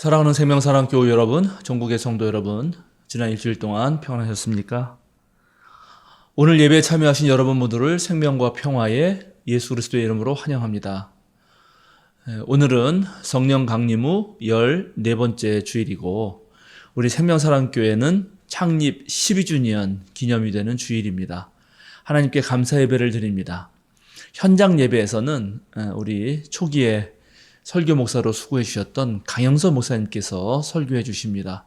사랑하는 생명사랑교회 여러분, 전국의 성도 여러분, 지난 일주일 동안 평안하셨습니까? 오늘 예배에 참여하신 여러분 모두를 생명과 평화의 예수 그리스도의 이름으로 환영합니다. 오늘은 성령 강림 후 14번째 주일이고 우리 생명사랑교회는 창립 12주년 기념이 되는 주일입니다. 하나님께 감사 예배를 드립니다. 현장 예배에서는 우리 초기에 설교 목사로 수고해 주셨던 강영서 목사님께서 설교해 주십니다.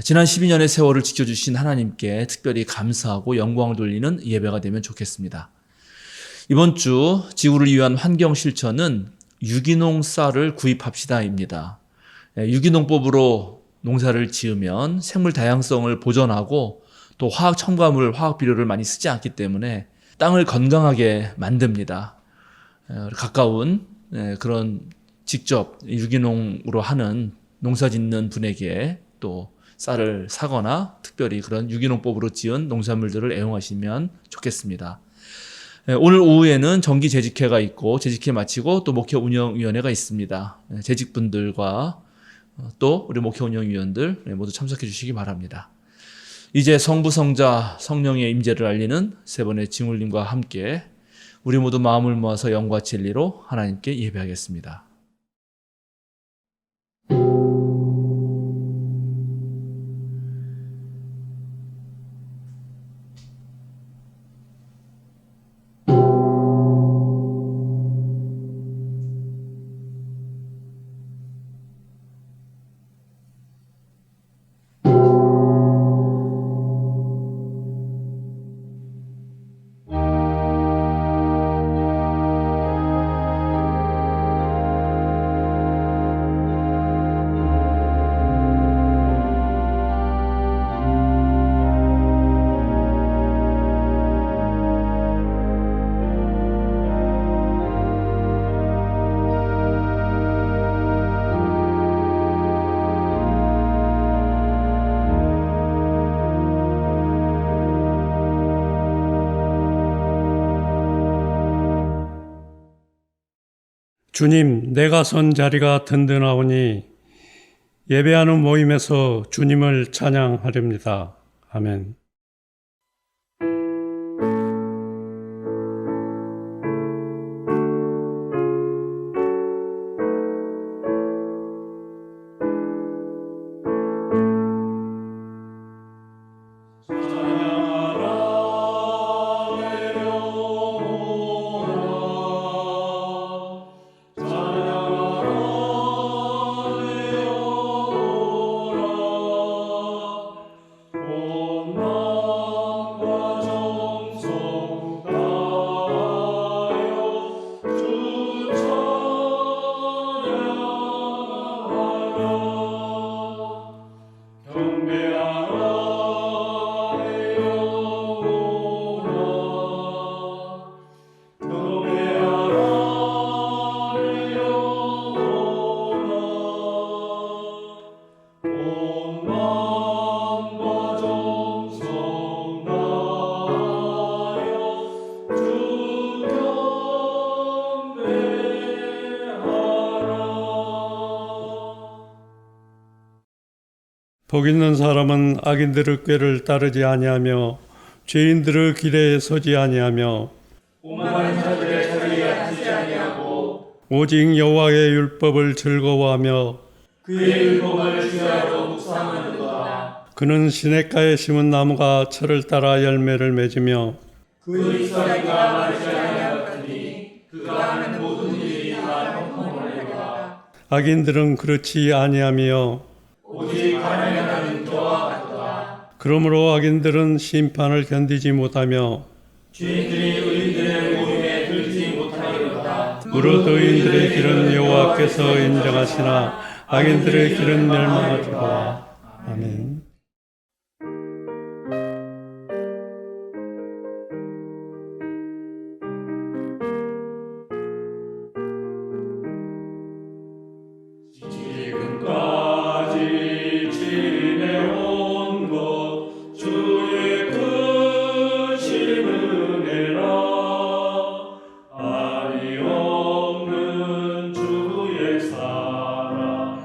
지난 12년의 세월을 지켜주신 하나님께 특별히 감사하고 영광을 돌리는 예배가 되면 좋겠습니다. 이번 주 지구를 위한 환경 실천은 유기농 쌀을 구입합시다입니다. 유기농법으로 농사를 지으면 생물 다양성을 보존하고 또 화학 첨가물, 화학 비료를 많이 쓰지 않기 때문에 땅을 건강하게 만듭니다. 가까운 그런 직접 유기농으로 하는 농사 짓는 분에게 또 쌀을 사거나 특별히 그런 유기농법으로 지은 농산물들을 애용하시면 좋겠습니다. 오늘 오후에는 정기 재직회가 있고 재직회 마치고 또 목회 운영위원회가 있습니다. 재직분들과 또 우리 목회 운영위원들 모두 참석해 주시기 바랍니다. 이제 성부, 성자, 성령의 임재를 알리는 세 번의 징울림과 함께 우리 모두 마음을 모아서 영과 진리로 하나님께 예배하겠습니다. 주님, 내가 선 자리가 든든하오니 예배하는 모임에서 주님을 찬양하렵니다. 아멘. 복 있는 사람은 악인들의 꾀를 따르지 아니하며 죄인들의 길에 서지 아니하며 오만한 자들의 자리에 앉지 아니하고 오직 여호와의 율법을 즐거워하며 그의 율법을 주야로 묵상하는도다. 그는 시냇가에 심은 나무가 철을 따라 열매를 맺으며 그 입사리가 마르지 아니하였으니 그가 하는 모든 일이 다 형통하리로다. 악인들은 그렇지 아니하며 오직 가난하는 저와 같도다. 그러므로 악인들은 심판을 견디지 못하며 죄인들이 의인들의 모임에 들지 못하리로다. 무릇 의인들의 길은 여호와께서 인정하시나 악인들의 길은 멸망하리로다. 아멘. 지금까지 지내온 것 주의 크신 은혜라. 아니 없는 주의 사랑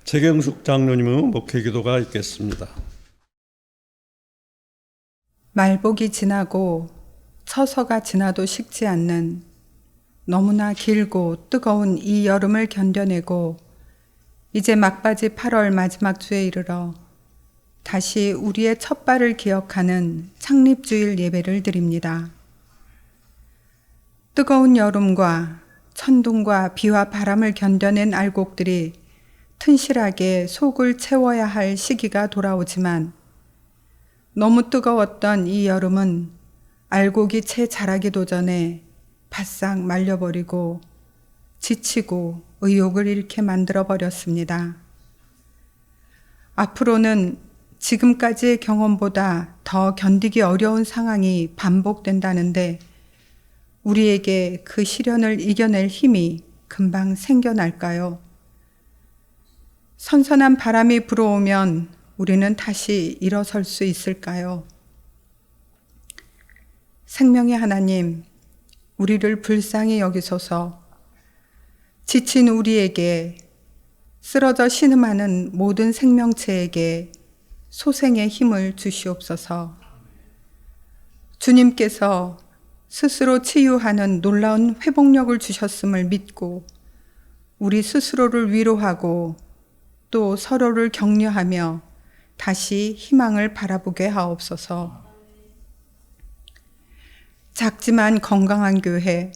최경숙 장로님의 목회기도가 있겠습니다. 말복이 지나고 처서가 지나도 식지 않는 너무나 길고 뜨거운 이 여름을 견뎌내고 이제 막바지 8월 마지막 주에 이르러 다시 우리의 첫 발을 기억하는 창립주일 예배를 드립니다. 뜨거운 여름과 천둥과 비와 바람을 견뎌낸 알곡들이 튼실하게 속을 채워야 할 시기가 돌아오지만 너무 뜨거웠던 이 여름은 알곡이 채 자라기도 전에 바싹 말려버리고 지치고 의욕을 잃게 만들어버렸습니다. 앞으로는 지금까지의 경험보다 더 견디기 어려운 상황이 반복된다는데 우리에게 그 시련을 이겨낼 힘이 금방 생겨날까요? 선선한 바람이 불어오면 우리는 다시 일어설 수 있을까요? 생명의 하나님, 우리를 불쌍히 여기소서. 지친 우리에게, 쓰러져 신음하는 모든 생명체에게 소생의 힘을 주시옵소서. 주님께서 스스로 치유하는 놀라운 회복력을 주셨음을 믿고 우리 스스로를 위로하고 또 서로를 격려하며 다시 희망을 바라보게 하옵소서. 작지만 건강한 교회,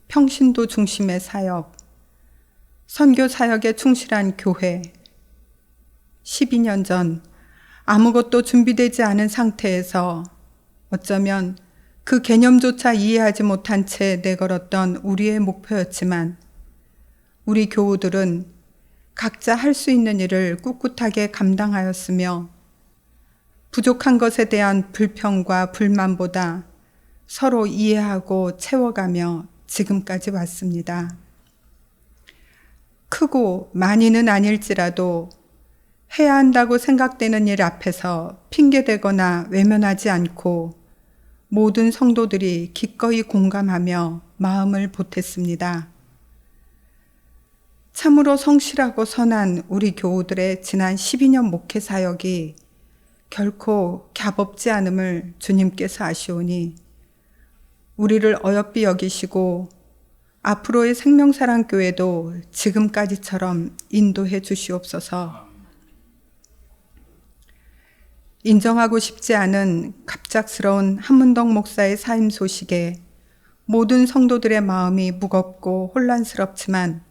평신도 중심의 사역, 선교 사역에 충실한 교회, 12년 전 아무것도 준비되지 않은 상태에서 어쩌면 그 개념조차 이해하지 못한 채 내걸었던 우리의 목표였지만 우리 교우들은 각자 할 수 있는 일을 꿋꿋하게 감당하였으며 부족한 것에 대한 불평과 불만보다 서로 이해하고 채워가며 지금까지 왔습니다. 크고 많이는 아닐지라도 해야 한다고 생각되는 일 앞에서 핑계대거나 외면하지 않고 모든 성도들이 기꺼이 공감하며 마음을 보탰습니다. 참으로 성실하고 선한 우리 교우들의 지난 12년 목회 사역이 결코 갸법지 않음을 주님께서 아시오니 우리를 어여삐 여기시고 앞으로의 생명사랑교회도 지금까지처럼 인도해 주시옵소서. 인정하고 싶지 않은 갑작스러운 한문덕 목사의 사임 소식에 모든 성도들의 마음이 무겁고 혼란스럽지만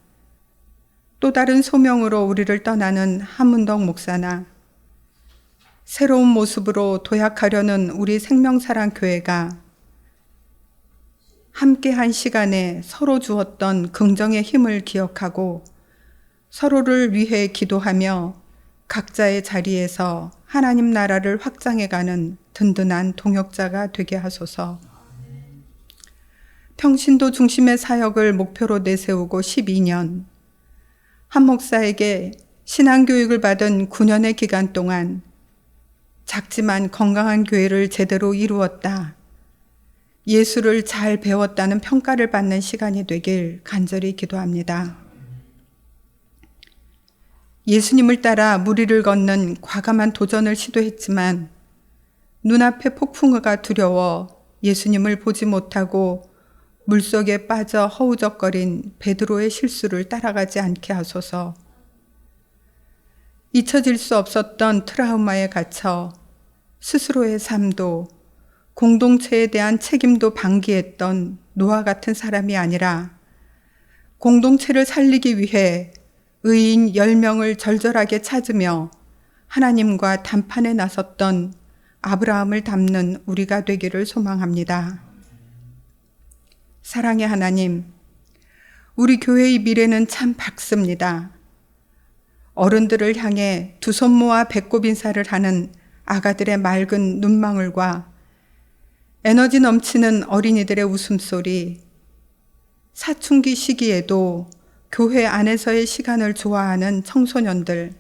또 다른 소명으로 우리를 떠나는 한문덕 목사나 새로운 모습으로 도약하려는 우리 생명사랑교회가 함께한 시간에 서로 주었던 긍정의 힘을 기억하고 서로를 위해 기도하며 각자의 자리에서 하나님 나라를 확장해가는 든든한 동역자가 되게 하소서. 평신도 중심의 사역을 목표로 내세우고 12년, 한 목사에게 신앙교육을 받은 9년의 기간 동안 작지만 건강한 교회를 제대로 이루었다. 예수를 잘 배웠다는 평가를 받는 시간이 되길 간절히 기도합니다. 예수님을 따라 무리를 걷는 과감한 도전을 시도했지만 눈앞에 폭풍우가 두려워 예수님을 보지 못하고 물속에 빠져 허우적거린 베드로의 실수를 따라가지 않게 하소서. 잊혀질 수 없었던 트라우마에 갇혀 스스로의 삶도 공동체에 대한 책임도 방기했던 노아 같은 사람이 아니라 공동체를 살리기 위해 의인 10명을 절절하게 찾으며 하나님과談판에 나섰던 아브라함을 닮는 우리가 되기를 소망합니다. 사랑의 하나님, 우리 교회의 미래는 참 밝습니다. 어른들을 향해 두 손 모아 배꼽 인사를 하는 아가들의 맑은 눈망울과 에너지 넘치는 어린이들의 웃음소리, 사춘기 시기에도 교회 안에서의 시간을 좋아하는 청소년들,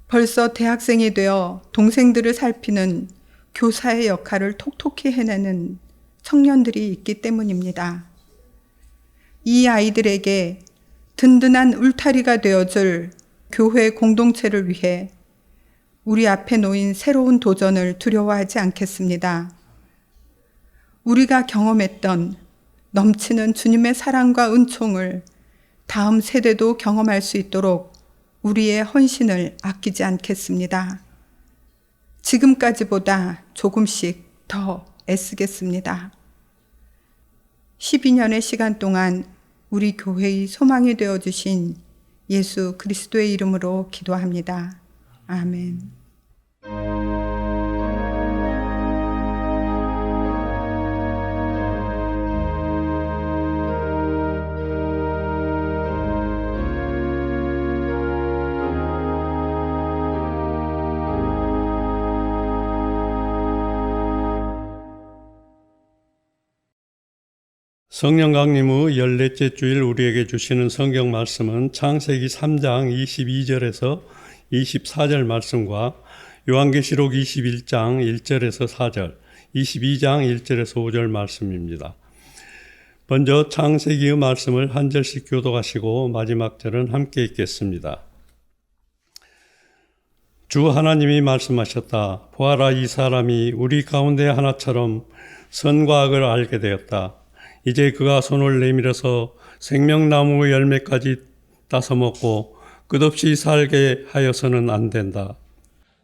벌써 대학생이 되어 동생들을 살피는 교사의 역할을 톡톡히 해내는 청년들이 있기 때문입니다. 이 아이들에게 든든한 울타리가 되어줄 교회 공동체를 위해 우리 앞에 놓인 새로운 도전을 두려워하지 않겠습니다. 우리가 경험했던 넘치는 주님의 사랑과 은총을 다음 세대도 경험할 수 있도록 우리의 헌신을 아끼지 않겠습니다. 지금까지보다 조금씩 더 애쓰겠습니다. 12년의 시간 동안 우리 교회의 소망이 되어주신 예수 그리스도의 이름으로 기도합니다. 아멘. 성령 강림의 14째 주일 우리에게 주시는 성경 말씀은 창세기 3장 22절에서 24절 말씀과 요한계시록 21장 1절에서 4절, 22장 1절에서 5절 말씀입니다. 먼저 창세기의 말씀을 한 절씩 교독하시고 마지막 절은 함께 읽겠습니다. 주 하나님이 말씀하셨다. 보아라, 이 사람이 우리 가운데 하나처럼 선과 악을 알게 되었다. 이제 그가 손을 내밀어서 생명나무의 열매까지 따서 먹고 끝없이 살게 하여서는 안 된다.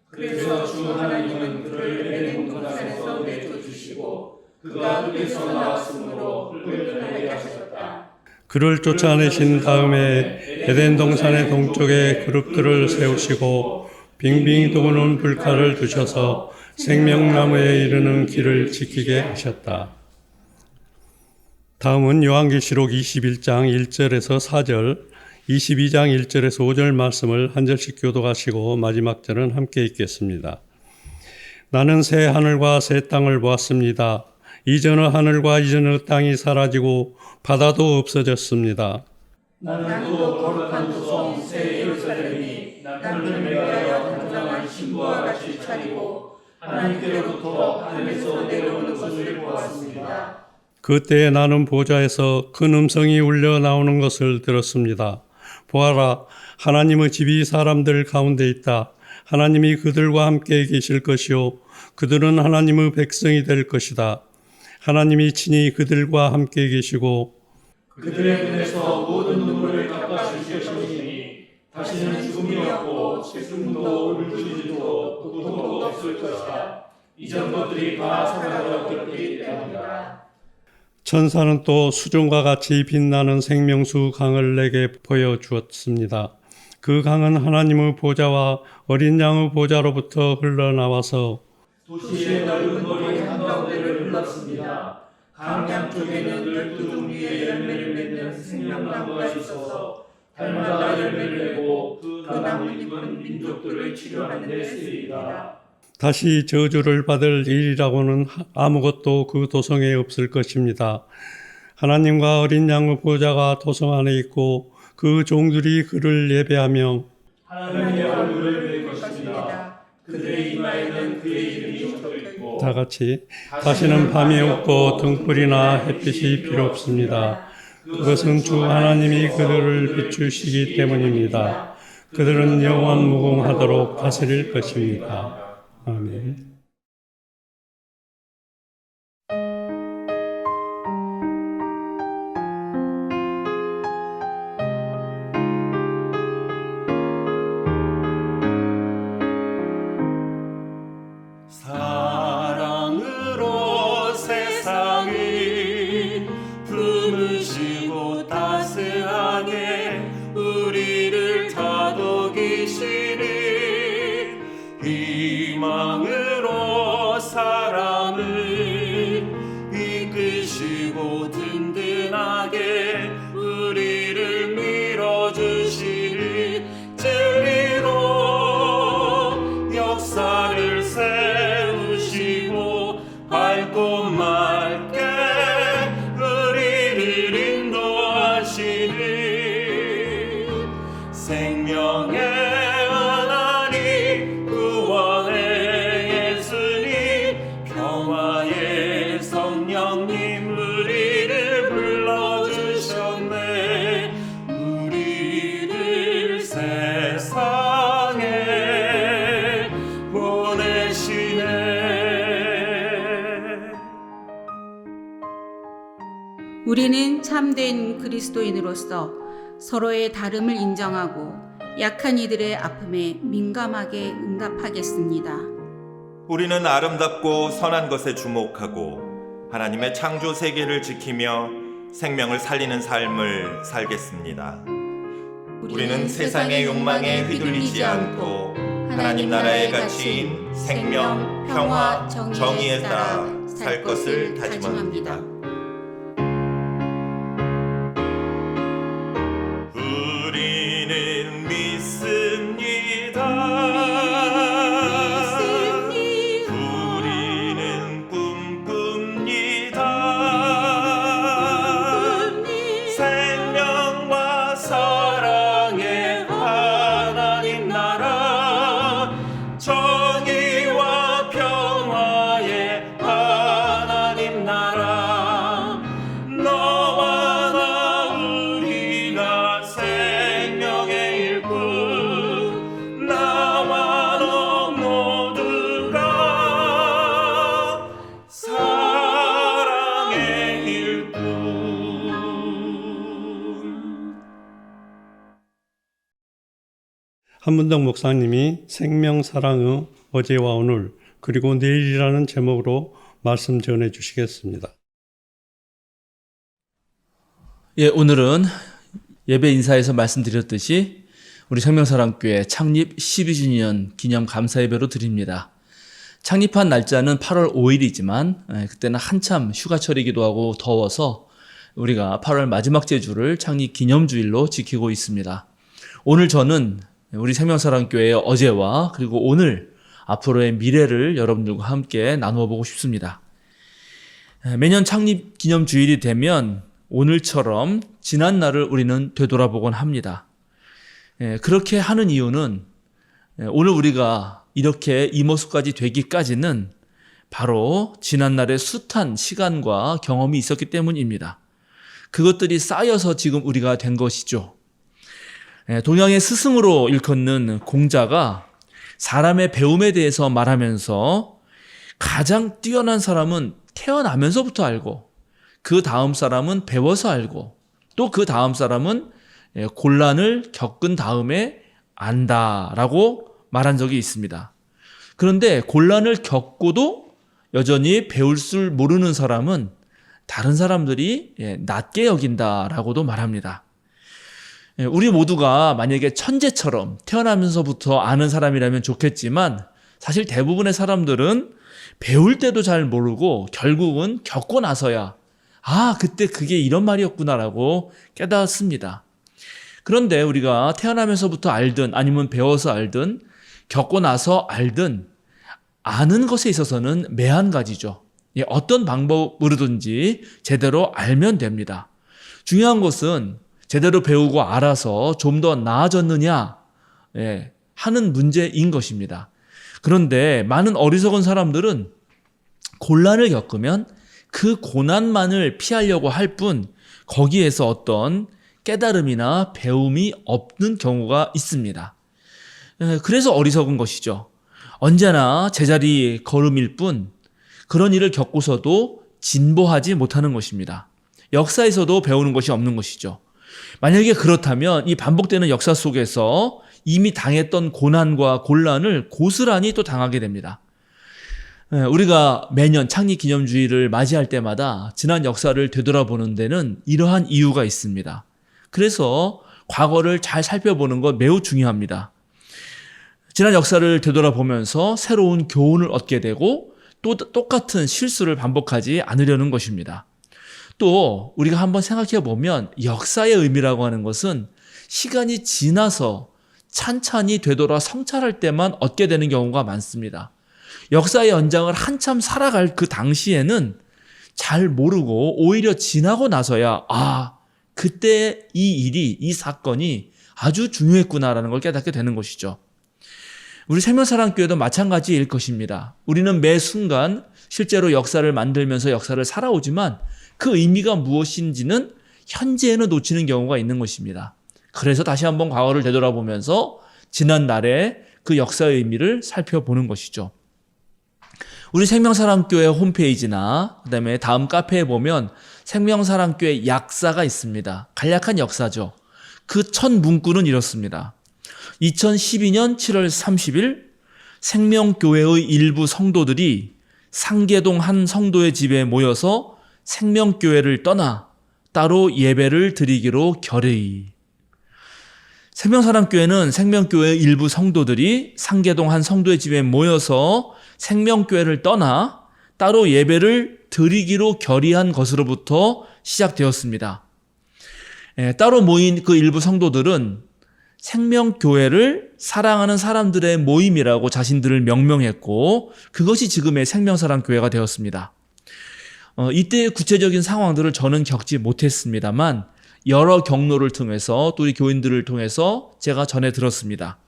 그래서 주 하나님은 그를 에덴 동산에서 내쫓으시고 그가 흙에서 나왔으므로 흙을 갈게 하셨다. 그를 쫓아내신 다음에 에덴 동산의 동쪽에 그룹들을 세우시고 빙빙 도는 불칼을 두셔서 생명나무에 이르는 길을 지키게 하셨다. 다음은 요한계시록 21장 1절에서 4절, 22장 1절에서 5절 말씀을 한 절씩 교독하시고 마지막 절은 함께 읽겠습니다. 나는 새 하늘과 새 땅을 보았습니다. 이전의 하늘과 이전의 땅이 사라지고 바다도 없어졌습니다. 나는 또 거룩한 도성 새 예루살렘이 남들을 위하여 단장한 신부와 같이 차리고 하나님께로부터 하늘에서 내려오는 것을 보았습니다. 그때에 나는 보좌에서 큰 음성이 울려 나오는 것을 들었습니다. 보아라, 하나님의 집이 사람들 가운데 있다. 하나님이 그들과 함께 계실 것이요 그들은 하나님의 백성이 될 것이다. 하나님이 친히 그들과 함께 계시고 그들의 눈에서 모든 눈물을 닦아주실 것이니 다시는 죽음이 없고 슬픔도 울부짖음도 고통도 없을 것이다. 이전 것들이 다 사라졌기 때문이다. 천사는 또 수정과 같이 빛나는 생명수 강을 내게 보여주었습니다. 그 강은 하나님의 보좌와 어린 양의 보좌로부터 흘러나와서 도시의 넓은 거리 한가운데를 흘렀습니다. 강 양쪽에는 12종류의 열매를 맺는 생명나무가 있어서 달마다 열매를 내고 그 나뭇잎은 민족들을 치료하는 데 쓰이리라. 다시 저주를 받을 일이라고는 아무것도 그 도성에 없을 것입니다. 하나님과 어린 양의 보좌가 도성 안에 있고 그 종들이 그를 예배하며 하나님의 얼굴을 뵐 것입니다. 그들의 이마에는 그의 이름이 적혀있고 다 같이 다시는 밤이 없고 등불이나 햇빛이 필요 없습니다. 그것은 주 하나님이 그들을 비추시기 때문입니다. 그들은 영원 무궁하도록 다스릴 것입니다. 아멘. 사랑으로 세상을 품으시고 따스하게 우리를 다독이시니 희망으로 사람을 이끄시고 든든하게 우리를 밀어주시니 진리로 역사를 세우시고 밝고 맑게 우리를 인도하시니 생명의 하나님 구원의 예수님 평화의 성령님 우리를 불러주셨네. 우리는 참된 그리스도인으로서 서로의 다름을 인정하고 약한 이들의 아픔에 민감하게 응답하겠습니다. 우리는 아름답고 선한 것에 주목하고 하나님의 창조 세계를 지키며 생명을 살리는 삶을 살겠습니다. 우리는 세상의 욕망에 휘둘리지 않고 하나님 나라의 가치인 생명, 평화, 정의에 따라 살 것을 다짐합니다. 우리는 믿습니다. 우리는 꿈꿉니다. 생명과 사랑의 하나님 나라, 정의와 평화의 하나님 나라, 너와 나 우리가 생명의 일꾼, 나와 너 모두가 사랑의 일꾼. 한문덕 목사님이 생명 사랑의 어제와 오늘 그리고 내일이라는 제목으로 말씀 전해 주시겠습니다. 예, 오늘은 예배 인사에서 말씀드렸듯이 우리 생명사랑교회 창립 12주년 기념 감사 예배로 드립니다. 창립한 날짜는 8월 5일이지만 그때는 한참 휴가철이기도 하고 더워서 우리가 8월 마지막 제주를 창립 기념주일로 지키고 있습니다. 오늘 저는 우리 생명사랑교회의 어제와 그리고 오늘 앞으로의 미래를 여러분들과 함께 나누어 보고 싶습니다. 매년 창립 기념주일이 되면 오늘처럼 지난 날을 우리는 되돌아보곤 합니다. 그렇게 하는 이유는 오늘 우리가 이렇게 이 모습까지 되기까지는 바로 지난 날의 숱한 시간과 경험이 있었기 때문입니다. 그것들이 쌓여서 지금 우리가 된 것이죠. 동양의 스승으로 일컫는 공자가 사람의 배움에 대해서 말하면서 가장 뛰어난 사람은 태어나면서부터 알고 그 다음 사람은 배워서 알고 또 그 다음 사람은 곤란을 겪은 다음에 안다라고 말한 적이 있습니다. 그런데 곤란을 겪고도 여전히 배울 줄 모르는 사람은 다른 사람들이 낮게 여긴다라고도 말합니다. 우리 모두가 만약에 천재처럼 태어나면서부터 아는 사람이라면 좋겠지만 사실 대부분의 사람들은 배울 때도 잘 모르고 결국은 겪고 나서야 그때 그게 이런 말이었구나라고 깨닫습니다. 그런데 우리가 태어나면서부터 알든 아니면 배워서 알든 겪고 나서 알든 아는 것에 있어서는 매한가지죠. 어떤 방법으로든지 제대로 알면 됩니다. 중요한 것은 제대로 배우고 알아서 좀 더 나아졌느냐 하는 문제인 것입니다. 그런데 많은 어리석은 사람들은 곤란을 겪으면 그 고난만을 피하려고 할 뿐 거기에서 어떤 깨달음이나 배움이 없는 경우가 있습니다. 그래서 어리석은 것이죠. 언제나 제자리 걸음일 뿐 그런 일을 겪고서도 진보하지 못하는 것입니다. 역사에서도 배우는 것이 없는 것이죠. 만약에 그렇다면 이 반복되는 역사 속에서 이미 당했던 고난과 곤란을 고스란히 또 당하게 됩니다. 우리가 매년 창립 기념주의를 맞이할 때마다 지난 역사를 되돌아보는 데는 이러한 이유가 있습니다. 그래서 과거를 잘 살펴보는 것 매우 중요합니다. 지난 역사를 되돌아보면서 새로운 교훈을 얻게 되고 또 똑같은 실수를 반복하지 않으려는 것입니다. 또 우리가 한번 생각해 보면 역사의 의미라고 하는 것은 시간이 지나서 찬찬히 되돌아 성찰할 때만 얻게 되는 경우가 많습니다. 역사의 연장을 한참 살아갈 그 당시에는 잘 모르고 오히려 지나고 나서야 그때 이 사건이 아주 중요했구나라는 걸 깨닫게 되는 것이죠. 우리 생명사랑교회도 마찬가지일 것입니다. 우리는 매 순간 실제로 역사를 만들면서 역사를 살아오지만 그 의미가 무엇인지는 현재에는 놓치는 경우가 있는 것입니다. 그래서 다시 한번 과거를 되돌아보면서 지난 날의 그 역사의 의미를 살펴보는 것이죠. 우리 생명사랑교회 홈페이지나 그다음에 다음 카페에 보면 생명사랑교회 약사가 있습니다. 간략한 역사죠. 그 첫 문구는 이렇습니다. 2012년 7월 30일 생명교회의 일부 성도들이 상계동 한 성도의 집에 모여서 생명교회를 떠나 따로 예배를 드리기로 결의. 생명사랑교회는 생명교회의 일부 성도들이 상계동 한 성도의 집에 모여서 생명교회를 떠나 따로 예배를 드리기로 결의한 것으로부터 시작되었습니다. 따로 모인 그 일부 성도들은 생명교회를 사랑하는 사람들의 모임이라고 자신들을 명명했고 그것이 지금의 생명사랑교회가 되었습니다. 이때의 구체적인 상황들을 저는 겪지 못했습니다만 여러 경로를 통해서 또 우리 교인들을 통해서 제가 전해 들었습니다.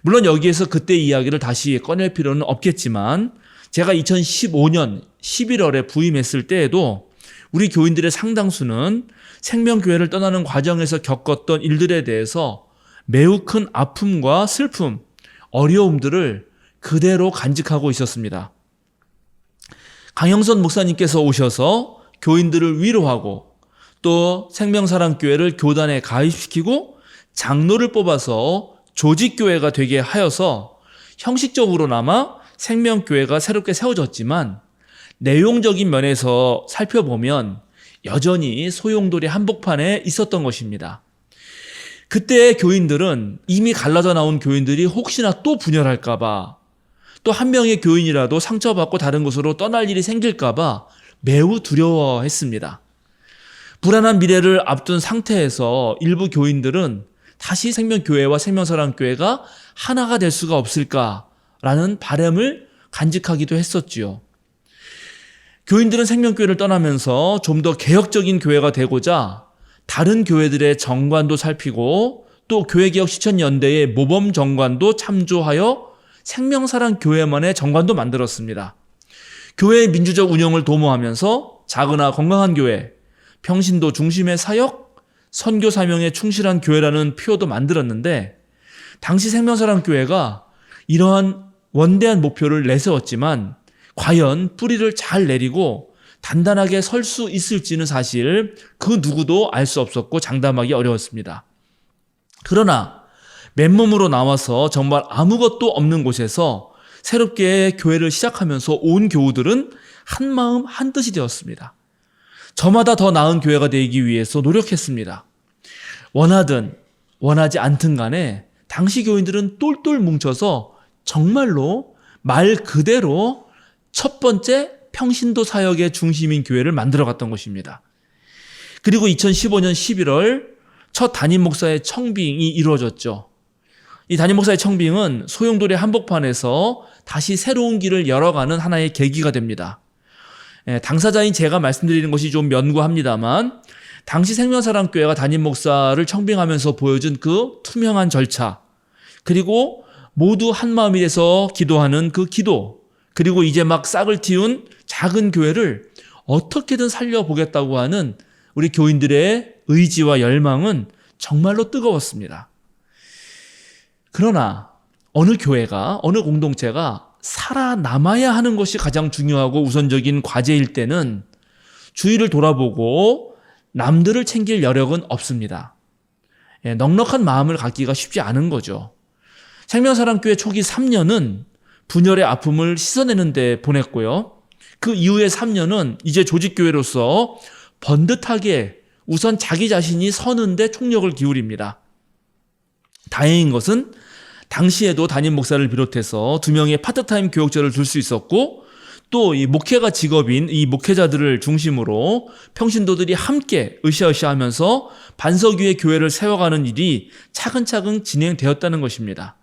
물론 여기에서 그때 이야기를 다시 꺼낼 필요는 없겠지만 제가 2015년 11월에 부임했을 때에도 우리 교인들의 상당수는 생명교회를 떠나는 과정에서 겪었던 일들에 대해서 매우 큰 아픔과 슬픔, 어려움들을 그대로 간직하고 있었습니다. 강영선 목사님께서 오셔서 교인들을 위로하고 또 생명사랑교회를 교단에 가입시키고 장로를 뽑아서 조직교회가 되게 하여서 형식적으로나마 생명교회가 새롭게 세워졌지만 내용적인 면에서 살펴보면 여전히 소용돌이 한복판에 있었던 것입니다. 그때 교인들은 이미 갈라져 나온 교인들이 혹시나 또 분열할까봐 또 한 명의 교인이라도 상처받고 다른 곳으로 떠날 일이 생길까봐 매우 두려워했습니다. 불안한 미래를 앞둔 상태에서 일부 교인들은 다시 생명교회와 생명사랑교회가 하나가 될 수가 없을까라는 바람을 간직하기도 했었지요. 교인들은 생명교회를 떠나면서 좀 더 개혁적인 교회가 되고자 다른 교회들의 정관도 살피고 또 교회개혁 실천연대의 모범 정관도 참조하여 생명사랑교회만의 정관도 만들었습니다. 교회의 민주적 운영을 도모하면서 작으나 건강한 교회, 평신도 중심의 사역, 선교 사명에 충실한 교회라는 표도 만들었는데 당시 생명사랑교회가 이러한 원대한 목표를 내세웠지만 과연 뿌리를 잘 내리고 단단하게 설 수 있을지는 사실 그 누구도 알 수 없었고 장담하기 어려웠습니다. 그러나 맨몸으로 나와서 정말 아무것도 없는 곳에서 새롭게 교회를 시작하면서 온 교우들은 한마음 한뜻이 되었습니다. 저마다 더 나은 교회가 되기 위해서 노력했습니다. 원하든 원하지 않든 간에 당시 교인들은 똘똘 뭉쳐서 정말로 말 그대로 첫 번째 평신도 사역의 중심인 교회를 만들어갔던 것입니다. 그리고 2015년 11월 첫 담임 목사의 청빙이 이루어졌죠. 이 담임 목사의 청빙은 소용돌이 한복판에서 다시 새로운 길을 열어가는 하나의 계기가 됩니다. 당사자인 제가 말씀드리는 것이 좀 면구합니다만 당시 생명사랑교회가 담임 목사를 청빙하면서 보여준 그 투명한 절차, 그리고 모두 한마음이 돼서 기도하는 그 기도, 그리고 이제 막 싹을 틔운 작은 교회를 어떻게든 살려보겠다고 하는 우리 교인들의 의지와 열망은 정말로 뜨거웠습니다. 그러나 어느 교회가, 어느 공동체가 살아남아야 하는 것이 가장 중요하고 우선적인 과제일 때는 주위를 돌아보고 남들을 챙길 여력은 없습니다. 넉넉한 마음을 갖기가 쉽지 않은 거죠. 생명사랑교회 초기 3년은 분열의 아픔을 씻어내는 데 보냈고요. 그 이후의 3년은 이제 조직교회로서 번듯하게 우선 자기 자신이 서는 데 총력을 기울입니다. 다행인 것은 당시에도 담임 목사를 비롯해서 2명의 파트타임 교역자를 둘 수 있었고 또 이 목회가 직업인 이 목회자들을 중심으로 평신도들이 함께 으쌰으쌰 하면서 반석 위의 교회를 세워가는 일이 차근차근 진행되었다는 것입니다.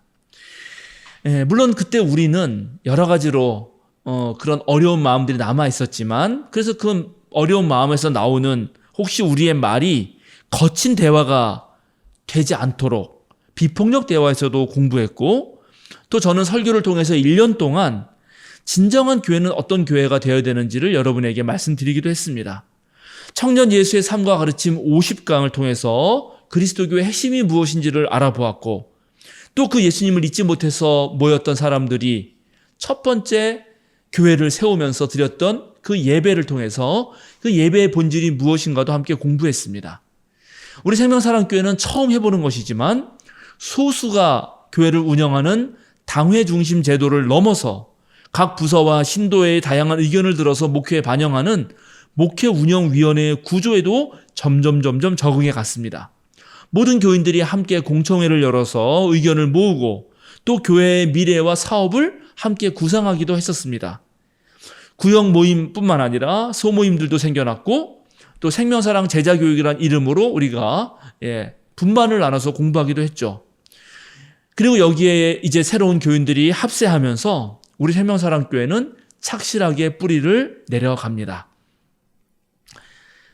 물론 그때 우리는 여러 가지로 그런 어려운 마음들이 남아 있었지만 그래서 그 어려운 마음에서 나오는 혹시 우리의 말이 거친 대화가 되지 않도록 비폭력 대화에서도 공부했고 또 저는 설교를 통해서 1년 동안 진정한 교회는 어떤 교회가 되어야 되는지를 여러분에게 말씀드리기도 했습니다. 청년 예수의 삶과 가르침 50강을 통해서 그리스도교의 핵심이 무엇인지를 알아보았고 또 그 예수님을 잊지 못해서 모였던 사람들이 첫 번째 교회를 세우면서 드렸던 그 예배를 통해서 그 예배의 본질이 무엇인가도 함께 공부했습니다. 우리 생명사랑교회는 처음 해보는 것이지만 소수가 교회를 운영하는 당회 중심 제도를 넘어서 각 부서와 신도의 다양한 의견을 들어서 목회에 반영하는 목회 운영위원회의 구조에도 점점 적응해 갔습니다. 모든 교인들이 함께 공청회를 열어서 의견을 모으고 또 교회의 미래와 사업을 함께 구상하기도 했었습니다. 구역 모임뿐만 아니라 소모임들도 생겨났고 또 생명사랑 제자교육이라는 이름으로 우리가 분반을 나눠서 공부하기도 했죠. 그리고 여기에 이제 새로운 교인들이 합세하면서 우리 생명사랑교회는 착실하게 뿌리를 내려갑니다.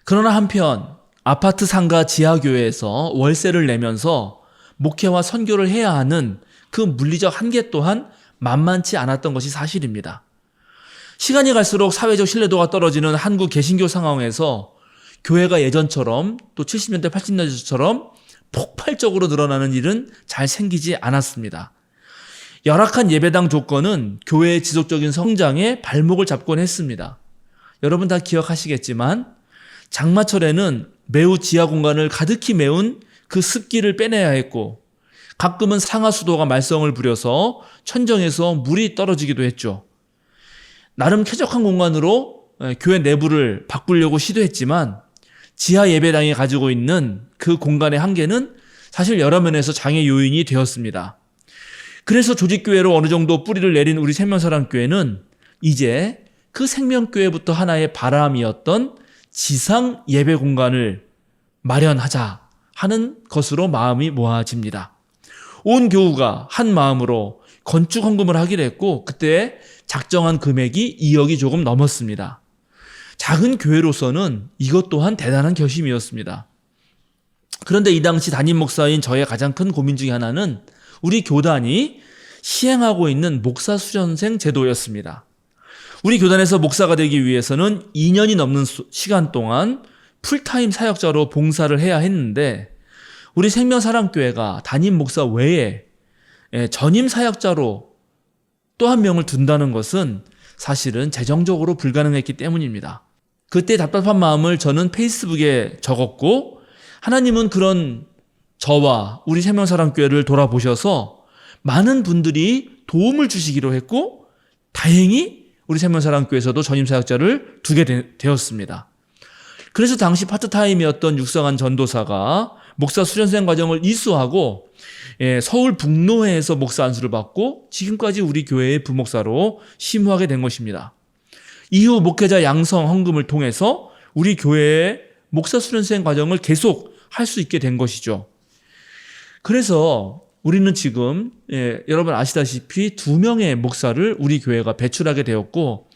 그러나 한편 아파트 상가 지하교회에서 월세를 내면서 목회와 선교를 해야 하는 그 물리적 한계 또한 만만치 않았던 것이 사실입니다. 시간이 갈수록 사회적 신뢰도가 떨어지는 한국 개신교 상황에서 교회가 예전처럼 또 70년대 80년대처럼 폭발적으로 늘어나는 일은 잘 생기지 않았습니다. 열악한 예배당 조건은 교회의 지속적인 성장에 발목을 잡곤 했습니다. 여러분 다 기억하시겠지만 장마철에는 매우 지하 공간을 가득히 메운 그 습기를 빼내야 했고 가끔은 상하수도가 말썽을 부려서 천정에서 물이 떨어지기도 했죠. 나름 쾌적한 공간으로 교회 내부를 바꾸려고 시도했지만 지하 예배당이 가지고 있는 그 공간의 한계는 사실 여러 면에서 장애 요인이 되었습니다. 그래서 조직교회로 어느 정도 뿌리를 내린 우리 생명사랑교회는 이제 그 생명교회부터 하나의 바람이었던 지상 예배 공간을 마련하자 하는 것으로 마음이 모아집니다. 온 교우가 한 마음으로 건축 헌금을 하기로 했고 그때 작정한 금액이 2억이 조금 넘었습니다. 작은 교회로서는 이것 또한 대단한 결심이었습니다. 그런데 이 당시 담임 목사인 저의 가장 큰 고민 중에 하나는 우리 교단이 시행하고 있는 목사 수련생 제도였습니다. 우리 교단에서 목사가 되기 위해서는 2년이 넘는 시간 동안 풀타임 사역자로 봉사를 해야 했는데 우리 생명사랑교회가 담임 목사 외에 전임 사역자로 또 한 명을 둔다는 것은 사실은 재정적으로 불가능했기 때문입니다. 그때 답답한 마음을 저는 페이스북에 적었고 하나님은 그런 저와 우리 생명사랑교회를 돌아보셔서 많은 분들이 도움을 주시기로 했고 다행히 우리 생명사랑교회에서도 전임사역자를 두게 되었습니다. 그래서 당시 파트타임이었던 육성한 전도사가 목사 수련생 과정을 이수하고 서울 북노회에서 목사 안수를 받고 지금까지 우리 교회의 부목사로 심우하게 된 것입니다. 이후 목회자 양성 헌금을 통해서 우리 교회의 목사 수련생 과정을 계속 할 수 있게 된 것이죠. 그래서 우리는 지금 여러분 아시다시피 2명의 목사를 우리 교회가 배출하게 되었고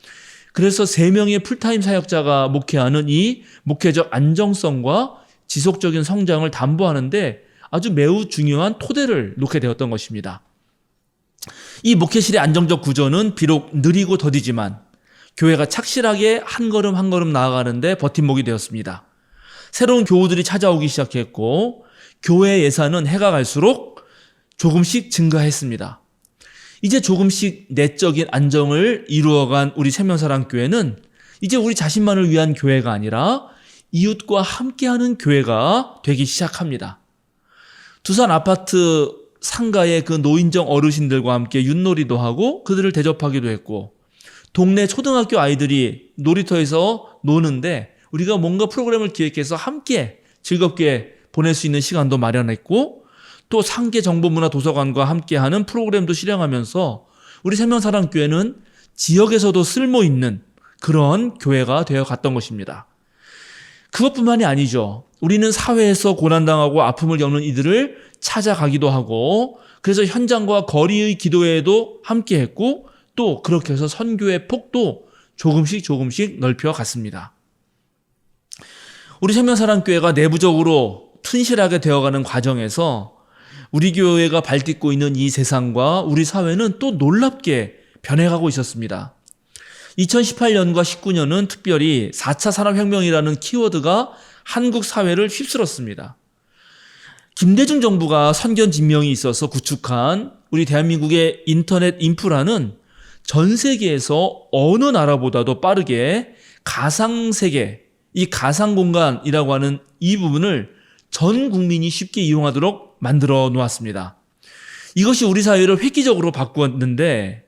그래서 3명의 풀타임 사역자가 목회하는 이 목회적 안정성과 지속적인 성장을 담보하는데 아주 매우 중요한 토대를 놓게 되었던 것입니다. 이 목회실의 안정적 구조는 비록 느리고 더디지만 교회가 착실하게 한 걸음 한 걸음 나아가는데 버팀목이 되었습니다. 새로운 교우들이 찾아오기 시작했고 교회 예산은 해가 갈수록 조금씩 증가했습니다. 이제 조금씩 내적인 안정을 이루어간 우리 생명사랑교회는 이제 우리 자신만을 위한 교회가 아니라 이웃과 함께하는 교회가 되기 시작합니다. 두산 아파트 상가의 그 노인정 어르신들과 함께 윷놀이도 하고 그들을 대접하기도 했고 동네 초등학교 아이들이 놀이터에서 노는데 우리가 뭔가 프로그램을 기획해서 함께 즐겁게 보낼 수 있는 시간도 마련했고 또 상계 정보문화 도서관과 함께하는 프로그램도 실행하면서 우리 생명사랑교회는 지역에서도 쓸모있는 그런 교회가 되어 갔던 것입니다. 그것뿐만이 아니죠. 우리는 사회에서 고난당하고 아픔을 겪는 이들을 찾아가기도 하고 그래서 현장과 거리의 기도회에도 함께했고 또 그렇게 해서 선교의 폭도 조금씩 넓혀갔습니다. 우리 생명사랑교회가 내부적으로 튼실하게 되어가는 과정에서 우리 교회가 발딛고 있는 이 세상과 우리 사회는 또 놀랍게 변해가고 있었습니다. 2018년과 19년은 특별히 4차 산업혁명이라는 키워드가 한국 사회를 휩쓸었습니다. 김대중 정부가 선견진명이 있어서 구축한 우리 대한민국의 인터넷 인프라는 전 세계에서 어느 나라보다도 빠르게 가상세계, 이 가상공간이라고 하는 이 부분을 전 국민이 쉽게 이용하도록 만들어 놓았습니다. 이것이 우리 사회를 획기적으로 바꾸었는데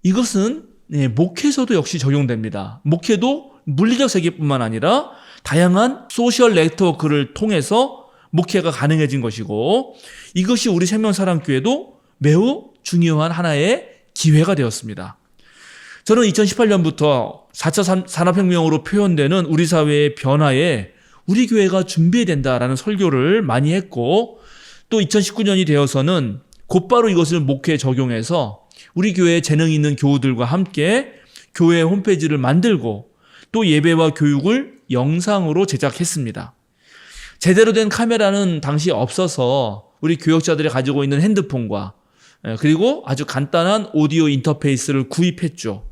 이것은 목회에서도 역시 적용됩니다. 목회도 물리적 세계뿐만 아니라 다양한 소셜 네트워크를 통해서 목회가 가능해진 것이고 이것이 우리 생명사랑교회도 매우 중요한 하나의 기회가 되었습니다. 저는 2018년부터 4차 산업혁명으로 표현되는 우리 사회의 변화에 우리 교회가 준비해야 된다라는 설교를 많이 했고 또 2019년이 되어서는 곧바로 이것을 목회에 적용해서 우리 교회에 재능 있는 교우들과 함께 교회 홈페이지를 만들고 또 예배와 교육을 영상으로 제작했습니다. 제대로 된 카메라는 당시 없어서 우리 교역자들이 가지고 있는 핸드폰과 그리고 아주 간단한 오디오 인터페이스를 구입했죠.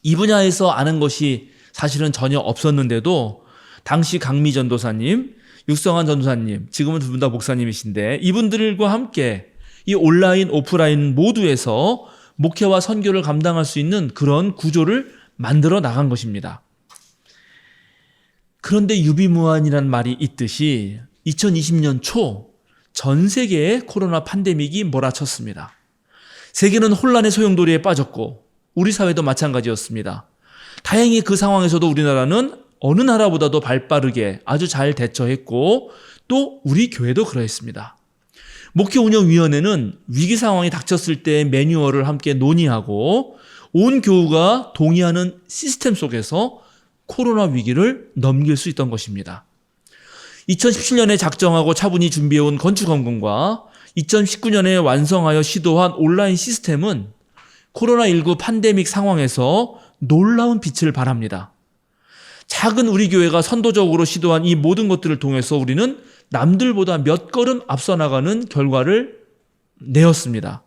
이 분야에서 아는 것이 사실은 전혀 없었는데도 당시 강미 전도사님, 육성한 전도사님, 지금은 두 분 다 목사님이신데 이분들과 함께 이 온라인, 오프라인 모두에서 목회와 선교를 감당할 수 있는 그런 구조를 만들어 나간 것입니다. 그런데 유비무환이라는 말이 있듯이 2020년 초 전 세계의 코로나 팬데믹이 몰아쳤습니다. 세계는 혼란의 소용돌이에 빠졌고 우리 사회도 마찬가지였습니다. 다행히 그 상황에서도 우리나라는 어느 나라보다도 발빠르게 아주 잘 대처했고 또 우리 교회도 그러했습니다. 목회운영위원회는 위기 상황이 닥쳤을 때 매뉴얼을 함께 논의하고 온 교우가 동의하는 시스템 속에서 코로나 위기를 넘길 수 있던 것입니다. 2017년에 작정하고 차분히 준비해온 건축원금과 2019년에 완성하여 시도한 온라인 시스템은 코로나19 팬데믹 상황에서 놀라운 빛을 발합니다. 작은 우리 교회가 선도적으로 시도한 이 모든 것들을 통해서 우리는 남들보다 몇 걸음 앞서 나가는 결과를 내었습니다.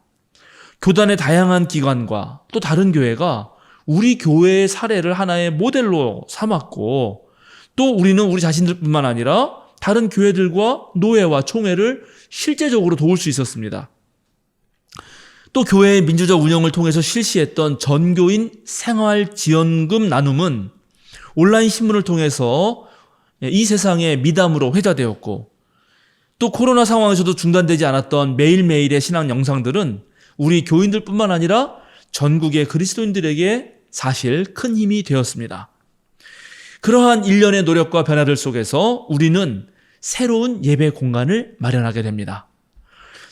교단의 다양한 기관과 또 다른 교회가 우리 교회의 사례를 하나의 모델로 삼았고 또 우리는 우리 자신들뿐만 아니라 다른 교회들과 노예와 총회를 실제적으로 도울 수 있었습니다. 또 교회의 민주적 운영을 통해서 실시했던 전교인 생활지원금 나눔은 온라인 신문을 통해서 이 세상의 미담으로 회자되었고 또 코로나 상황에서도 중단되지 않았던 매일매일의 신앙 영상들은 우리 교인들뿐만 아니라 전국의 그리스도인들에게 사실 큰 힘이 되었습니다. 그러한 일련의 노력과 변화들 속에서 우리는 새로운 예배 공간을 마련하게 됩니다.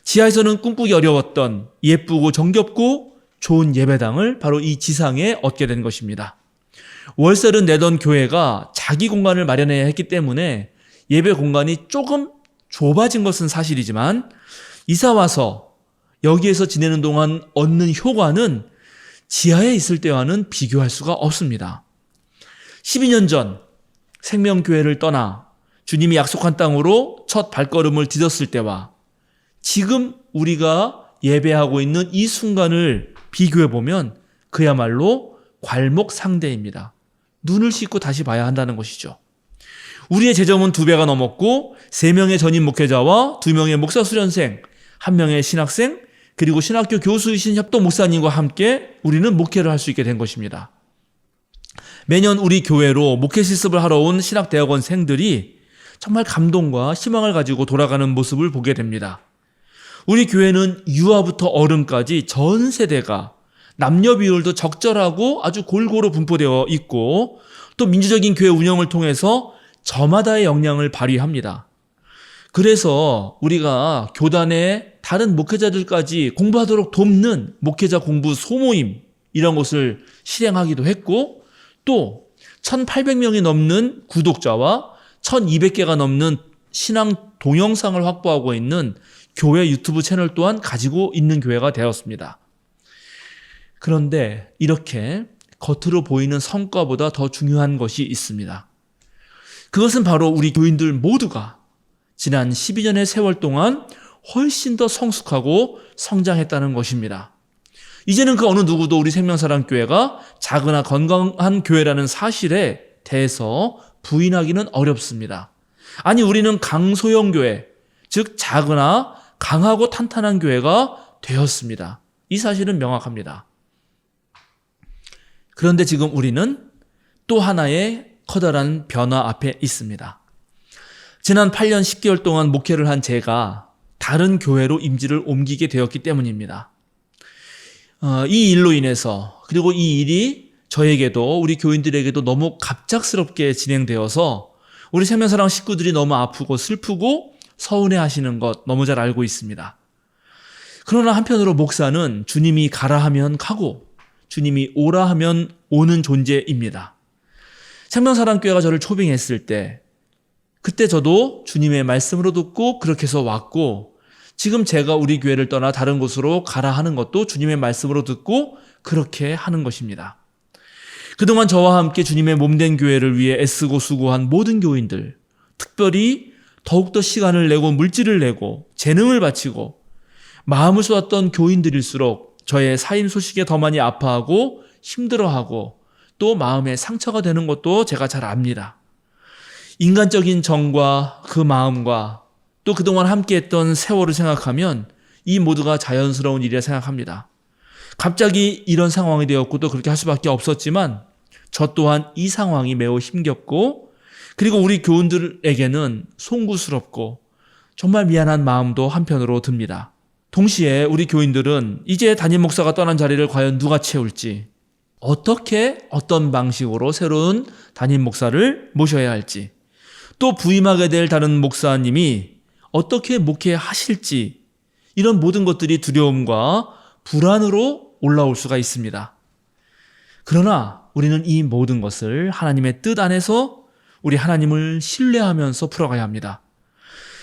지하에서는 꿈꾸기 어려웠던 예쁘고 정겹고 좋은 예배당을 바로 이 지상에 얻게 된 것입니다. 월세를 내던 교회가 자기 공간을 마련해야 했기 때문에 예배 공간이 조금 좁아진 것은 사실이지만 이사 와서 여기에서 지내는 동안 얻는 효과는 지하에 있을 때와는 비교할 수가 없습니다. 12년 전 생명교회를 떠나 주님이 약속한 땅으로 첫 발걸음을 디뎠을 때와 지금 우리가 예배하고 있는 이 순간을 비교해 보면 그야말로 괄목상대입니다. 눈을 씻고 다시 봐야 한다는 것이죠. 우리의 재정은 2배가 넘었고 3명의 전임 목회자와 2명의 목사 수련생, 1명의 신학생, 그리고 신학교 교수이신 협동 목사님과 함께 우리는 목회를 할 수 있게 된 것입니다. 매년 우리 교회로 목회 실습을 하러 온 신학대학원생들이 정말 감동과 희망을 가지고 돌아가는 모습을 보게 됩니다. 우리 교회는 유아부터 어른까지 전 세대가 남녀 비율도 적절하고 아주 골고루 분포되어 있고 또 민주적인 교회 운영을 통해서 저마다의 역량을 발휘합니다. 그래서 우리가 교단의 다른 목회자들까지 공부하도록 돕는 목회자 공부 소모임 이런 것을 실행하기도 했고 또 1800명이 넘는 구독자와 1200개가 넘는 신앙 동영상을 확보하고 있는 교회 유튜브 채널 또한 가지고 있는 교회가 되었습니다. 그런데 이렇게 겉으로 보이는 성과보다 더 중요한 것이 있습니다. 그것은 바로 우리 교인들 모두가 지난 12년의 세월 동안 훨씬 더 성숙하고 성장했다는 것입니다. 이제는 그 어느 누구도 우리 생명사랑교회가 작으나 건강한 교회라는 사실에 대해서 부인하기는 어렵습니다. 아니, 우리는 강소형 교회, 즉 작으나 강하고 탄탄한 교회가 되었습니다. 이 사실은 명확합니다. 그런데 지금 우리는 또 하나의 커다란 변화 앞에 있습니다. 지난 8년 10개월 동안 목회를 한 제가 다른 교회로 임지를 옮기게 되었기 때문입니다. 이 일로 인해서, 그리고 이 일이 저에게도 우리 교인들에게도 너무 갑작스럽게 진행되어서 우리 생명사랑 식구들이 너무 아프고 슬프고 서운해하시는 것 너무 잘 알고 있습니다. 그러나 한편으로 목사는 주님이 가라 하면 가고 주님이 오라 하면 오는 존재입니다. 생명사랑교회가 저를 초빙했을 때 그때 저도 주님의 말씀으로 듣고 그렇게 해서 왔고, 지금 제가 우리 교회를 떠나 다른 곳으로 가라 하는 것도 주님의 말씀으로 듣고 그렇게 하는 것입니다. 그동안 저와 함께 주님의 몸된 교회를 위해 애쓰고 수고한 모든 교인들, 특별히 더욱더 시간을 내고 물질을 내고 재능을 바치고 마음을 쏟았던 교인들일수록 저의 사임 소식에 더 많이 아파하고 힘들어하고 또 마음에 상처가 되는 것도 제가 잘 압니다. 인간적인 정과 그 마음과 또 그동안 함께했던 세월을 생각하면 이 모두가 자연스러운 일이라 생각합니다. 갑자기 이런 상황이 되었고 또 그렇게 할 수밖에 없었지만 저 또한 이 상황이 매우 힘겹고, 그리고 우리 교인들에게는 송구스럽고 정말 미안한 마음도 한편으로 듭니다. 동시에 우리 교인들은 이제 담임 목사가 떠난 자리를 과연 누가 채울지, 어떻게 어떤 방식으로 새로운 담임 목사를 모셔야 할지, 또 부임하게 될 다른 목사님이 어떻게 목회하실지, 이런 모든 것들이 두려움과 불안으로 올라올 수가 있습니다. 그러나 우리는 이 모든 것을 하나님의 뜻 안에서 우리 하나님을 신뢰하면서 풀어가야 합니다.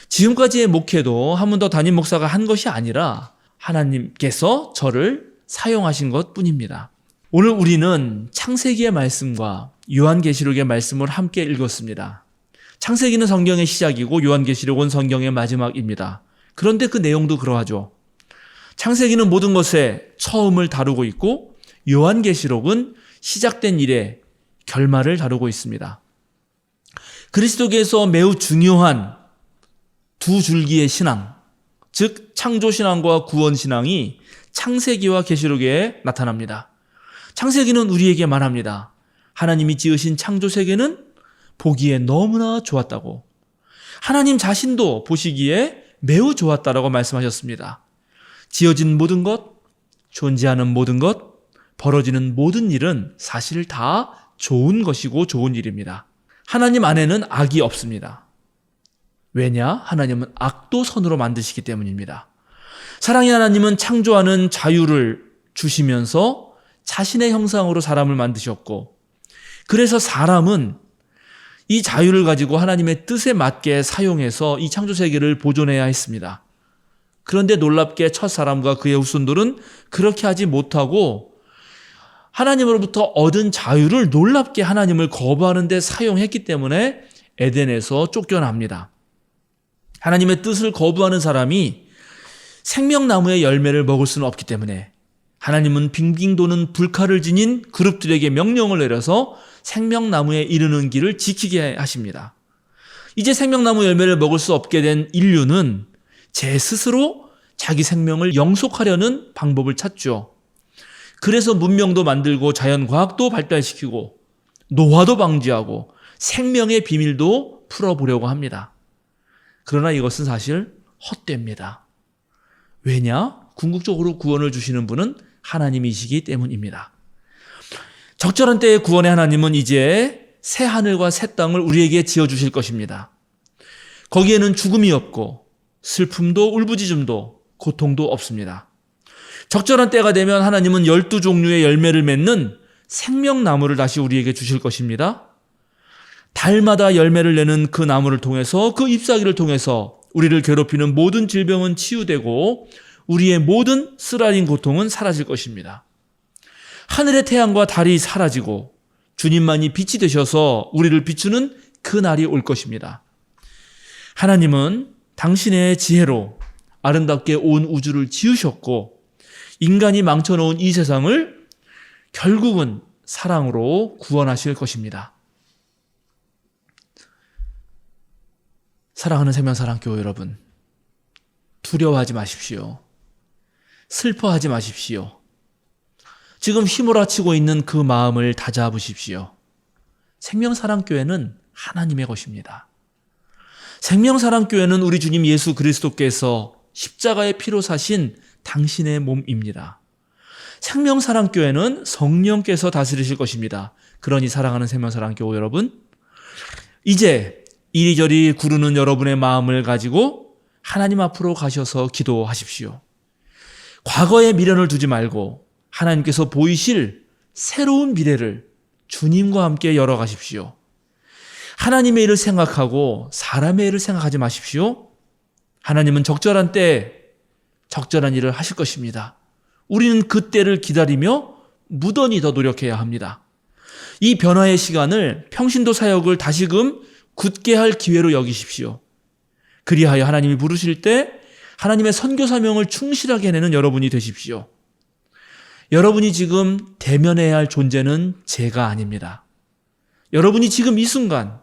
지금까지의 목회도 한 번 더 담임 목사가 한 것이 아니라 하나님께서 저를 사용하신 것 뿐입니다. 오늘 우리는 창세기의 말씀과 요한계시록의 말씀을 함께 읽었습니다. 창세기는 성경의 시작이고 요한계시록은 성경의 마지막입니다. 그런데 그 내용도 그러하죠. 창세기는 모든 것의 처음을 다루고 있고 요한계시록은 시작된 일의 결말을 다루고 있습니다. 그리스도께서 매우 중요한 두 줄기의 신앙, 즉 창조신앙과 구원신앙이 창세기와 계시록에 나타납니다. 창세기는 우리에게 말합니다. 하나님이 지으신 창조세계는 보기에 너무나 좋았다고, 하나님 자신도 보시기에 매우 좋았다라고 말씀하셨습니다. 지어진 모든 것, 존재하는 모든 것, 벌어지는 모든 일은 사실 다 좋은 것이고 좋은 일입니다. 하나님 안에는 악이 없습니다. 왜냐? 하나님은 악도 선으로 만드시기 때문입니다. 사랑의 하나님은 창조하는 자유를 주시면서 자신의 형상으로 사람을 만드셨고, 그래서 사람은 이 자유를 가지고 하나님의 뜻에 맞게 사용해서 이 창조세계를 보존해야 했습니다. 그런데 놀랍게 첫 사람과 그의 후손들은 그렇게 하지 못하고 하나님으로부터 얻은 자유를 놀랍게 하나님을 거부하는 데 사용했기 때문에 에덴에서 쫓겨납니다. 하나님의 뜻을 거부하는 사람이 생명나무의 열매를 먹을 수는 없기 때문에 하나님은 빙빙 도는 불칼을 지닌 그룹들에게 명령을 내려서 생명나무에 이르는 길을 지키게 하십니다. 이제 생명나무 열매를 먹을 수 없게 된 인류는 제 스스로 자기 생명을 영속하려는 방법을 찾죠. 그래서 문명도 만들고 자연과학도 발달시키고 노화도 방지하고 생명의 비밀도 풀어보려고 합니다. 그러나 이것은 사실 헛되입니다. 왜냐? 궁극적으로 구원을 주시는 분은 하나님이시기 때문입니다. 적절한 때의 구원의 하나님은 이제 새 하늘과 새 땅을 우리에게 지어주실 것입니다. 거기에는 죽음이 없고 슬픔도 울부짖음도 고통도 없습니다. 적절한 때가 되면 하나님은 12종류의 열매를 맺는 생명나무를 다시 우리에게 주실 것입니다. 달마다 열매를 내는 그 나무를 통해서, 그 잎사귀를 통해서 우리를 괴롭히는 모든 질병은 치유되고 우리의 모든 쓰라린 고통은 사라질 것입니다. 하늘의 태양과 달이 사라지고 주님만이 빛이 되셔서 우리를 비추는 그 날이 올 것입니다. 하나님은 당신의 지혜로 아름답게 온 우주를 지으셨고 인간이 망쳐놓은 이 세상을 결국은 사랑으로 구원하실 것입니다. 사랑하는 생명사랑교회 여러분, 두려워하지 마십시오. 슬퍼하지 마십시오. 지금 휘몰아치고 있는 그 마음을 다잡으십시오. 생명사랑교회는 하나님의 것입니다. 생명사랑교회는 우리 주님 예수 그리스도께서 십자가의 피로 사신 당신의 몸입니다. 생명사랑교회는 성령께서 다스리실 것입니다. 그러니 사랑하는 생명사랑교회 여러분, 이제 이리저리 구르는 여러분의 마음을 가지고 하나님 앞으로 가셔서 기도하십시오. 과거의 미련을 두지 말고 하나님께서 보이실 새로운 미래를 주님과 함께 열어가십시오. 하나님의 일을 생각하고 사람의 일을 생각하지 마십시오. 하나님은 적절한 때에 적절한 일을 하실 것입니다. 우리는 그 때를 기다리며 무던히 더 노력해야 합니다. 이 변화의 시간을 평신도 사역을 다시금 굳게 할 기회로 여기십시오. 그리하여 하나님이 부르실 때 하나님의 선교 사명을 충실하게 해내는 여러분이 되십시오. 여러분이 지금 대면해야 할 존재는 제가 아닙니다. 여러분이 지금 이 순간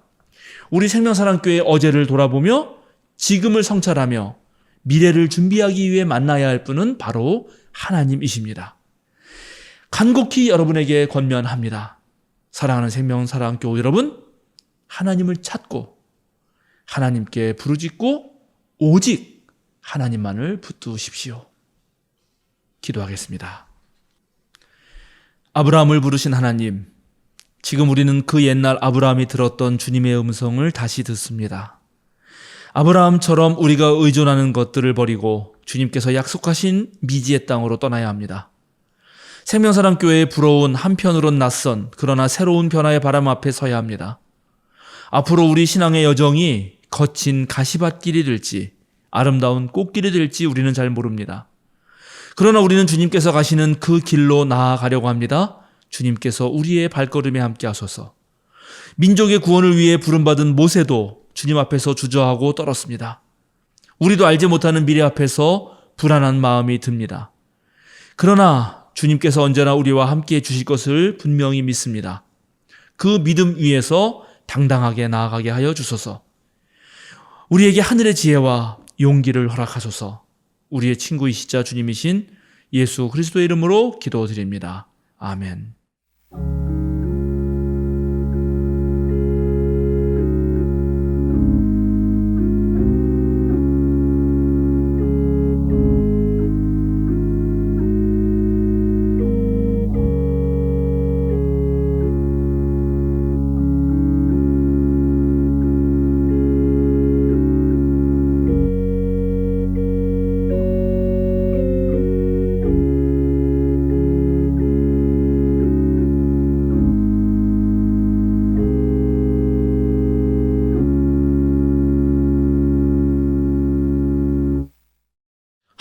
우리 생명사랑교회 어제를 돌아보며 지금을 성찰하며 미래를 준비하기 위해 만나야 할 분은 바로 하나님이십니다. 간곡히 여러분에게 권면합니다. 사랑하는 생명사랑교회 여러분, 하나님을 찾고 하나님께 부르짖고 오직 하나님만을 붙드십시오. 기도하겠습니다. 아브라함을 부르신 하나님, 지금 우리는 그 옛날 아브라함이 들었던 주님의 음성을 다시 듣습니다. 아브라함처럼 우리가 의존하는 것들을 버리고 주님께서 약속하신 미지의 땅으로 떠나야 합니다. 생명사랑교회에 부러운 한편으론 낯선 그러나 새로운 변화의 바람 앞에 서야 합니다. 앞으로 우리 신앙의 여정이 거친 가시밭길이 될지 아름다운 꽃길이 될지 우리는 잘 모릅니다. 그러나 우리는 주님께서 가시는 그 길로 나아가려고 합니다. 주님께서 우리의 발걸음에 함께 하소서. 민족의 구원을 위해 부름받은 모세도 주님 앞에서 주저하고 떨었습니다. 우리도 알지 못하는 미래 앞에서 불안한 마음이 듭니다. 그러나 주님께서 언제나 우리와 함께 해 주실 것을 분명히 믿습니다. 그 믿음 위에서 당당하게 나아가게 하여 주소서. 우리에게 하늘의 지혜와 용기를 허락하소서. 우리의 친구이시자 주님이신 예수 그리스도의 이름으로 기도드립니다. 아멘.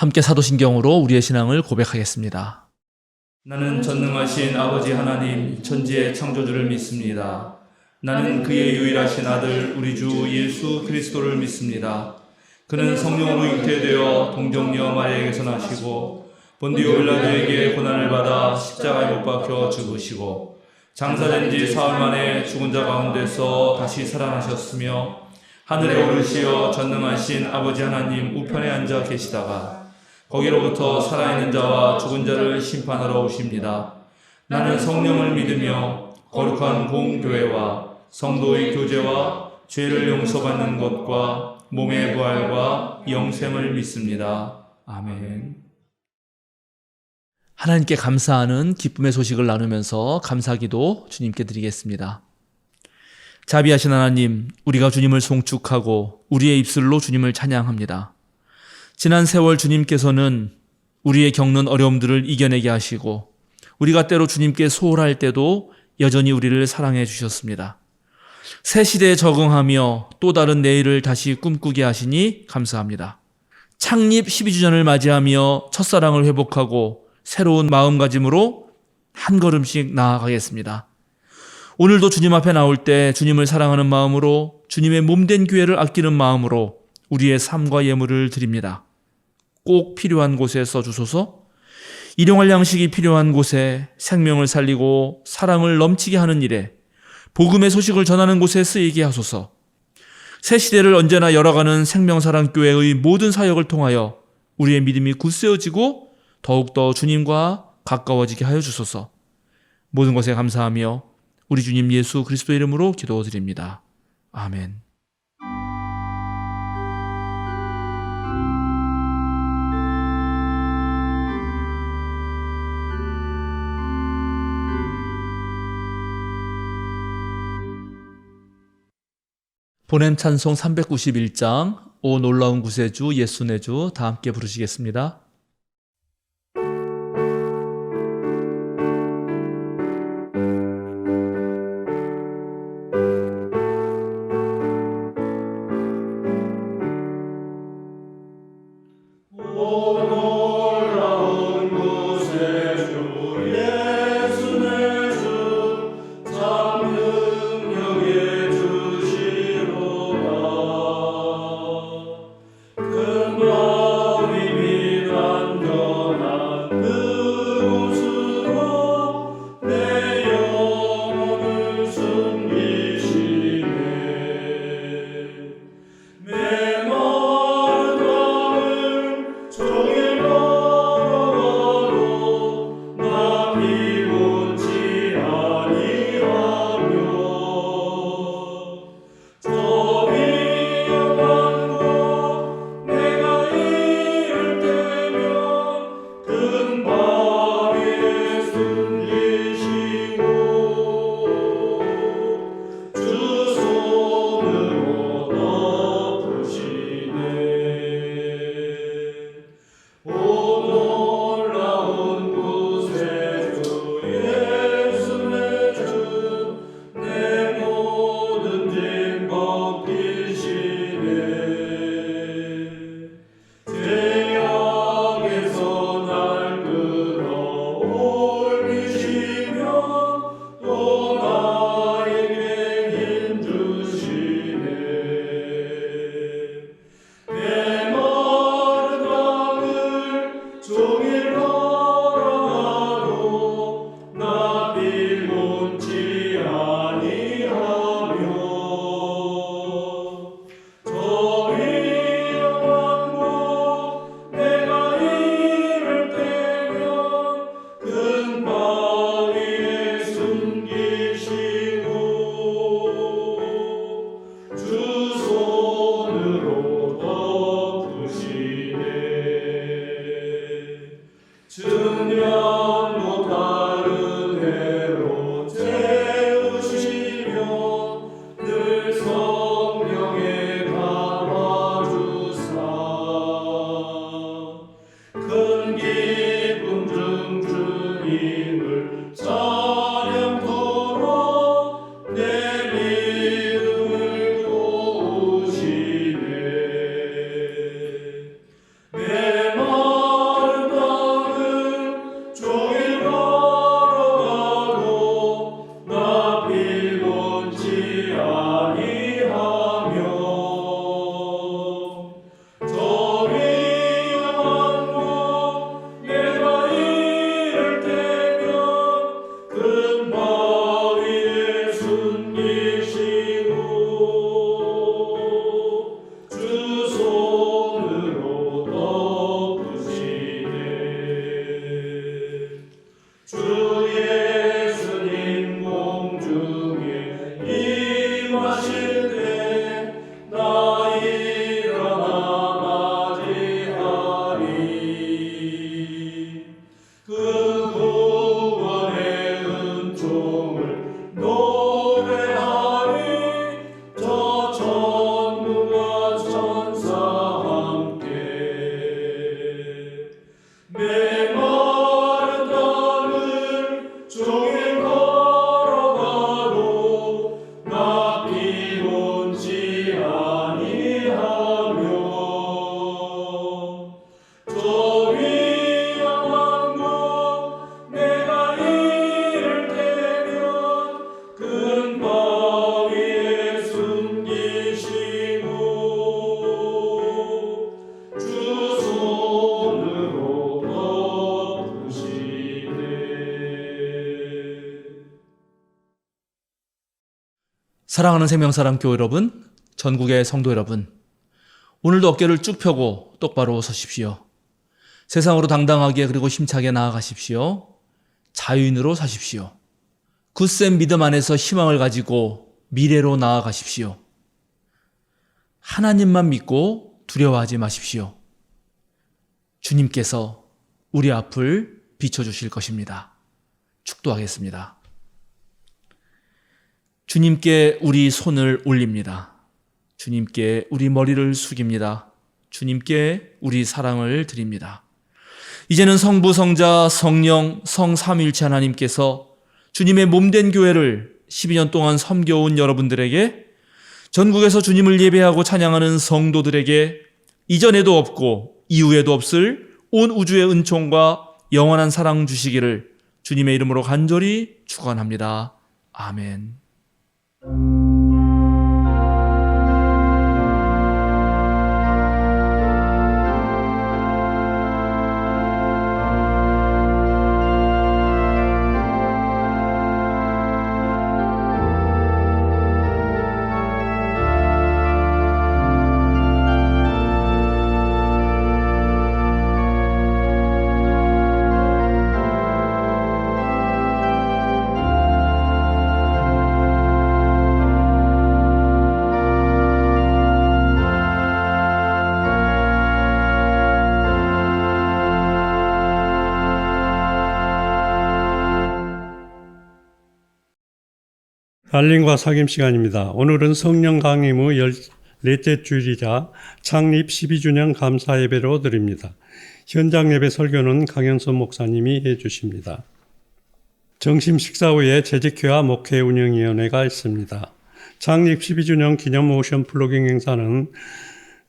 함께 사도신경으로 우리의 신앙을 고백하겠습니다. 나는 전능하신 아버지 하나님 천지의 창조주를 믿습니다. 나는 그의 유일하신 아들 우리 주 예수 그리스도를 믿습니다. 그는 성령으로 잉태되어 동정녀 마리아에게서 나시고 본디오 빌라도에게 고난을 받아 십자가에 못 박혀 죽으시고 장사된 지 사흘 만에 죽은 자 가운데서 다시 살아나셨으며 하늘에 오르시어 전능하신 아버지 하나님 우편에 앉아 계시다가 거기로부터 살아있는 자와 죽은 자를 심판하러 오십니다. 나는 성령을 믿으며 거룩한 공교회와 성도의 교제와 죄를 용서받는 것과 몸의 부활과 영생을 믿습니다. 아멘. 하나님께 감사하는 기쁨의 소식을 나누면서 감사기도 주님께 드리겠습니다. 자비하신 하나님, 우리가 주님을 송축하고 우리의 입술로 주님을 찬양합니다. 지난 세월 주님께서는 우리의 겪는 어려움들을 이겨내게 하시고 우리가 때로 주님께 소홀할 때도 여전히 우리를 사랑해 주셨습니다. 새 시대에 적응하며 또 다른 내일을 다시 꿈꾸게 하시니 감사합니다. 창립 12주년을 맞이하며 첫사랑을 회복하고 새로운 마음가짐으로 한 걸음씩 나아가겠습니다. 오늘도 주님 앞에 나올 때 주님을 사랑하는 마음으로 주님의 몸된 교회를 아끼는 마음으로 우리의 삶과 예물을 드립니다. 꼭 필요한 곳에 써주소서. 일용할 양식이 필요한 곳에, 생명을 살리고 사랑을 넘치게 하는 일에, 복음의 소식을 전하는 곳에 쓰이게 하소서. 새 시대를 언제나 열어가는 생명사랑교회의 모든 사역을 통하여 우리의 믿음이 굳세어지고 더욱더 주님과 가까워지게 하여 주소서. 모든 것에 감사하며 우리 주님 예수 그리스도의 이름으로 기도드립니다. 아멘. 보냄 찬송 391장 오 놀라운 구세주 예수 내 주 다 함께 부르시겠습니다. 사랑하는 생명사랑교회 여러분, 전국의 성도 여러분, 오늘도 어깨를 쭉 펴고 똑바로 서십시오. 세상으로 당당하게 그리고 힘차게 나아가십시오. 자유인으로 사십시오. 굳센 믿음 안에서 희망을 가지고 미래로 나아가십시오. 하나님만 믿고 두려워하지 마십시오. 주님께서 우리 앞을 비춰주실 것입니다. 축도하겠습니다. 주님께 우리 손을 올립니다. 주님께 우리 머리를 숙입니다. 주님께 우리 사랑을 드립니다. 이제는 성부, 성자, 성령, 성삼위일체 하나님께서 주님의 몸된 교회를 12년 동안 섬겨온 여러분들에게, 전국에서 주님을 예배하고 찬양하는 성도들에게 이전에도 없고 이후에도 없을 온 우주의 은총과 영원한 사랑 주시기를 주님의 이름으로 간절히 축원합니다. 아멘. 알림과 사귐 시간입니다. 오늘은 성령 강림 후 14째 주일이자 창립 12주년 감사 예배로 드립니다. 현장 예배 설교는 강현선 목사님이 해주십니다. 점심 식사 후에 재직회와 목회 운영위원회가 있습니다. 창립 12주년 기념 오션 플로깅 행사는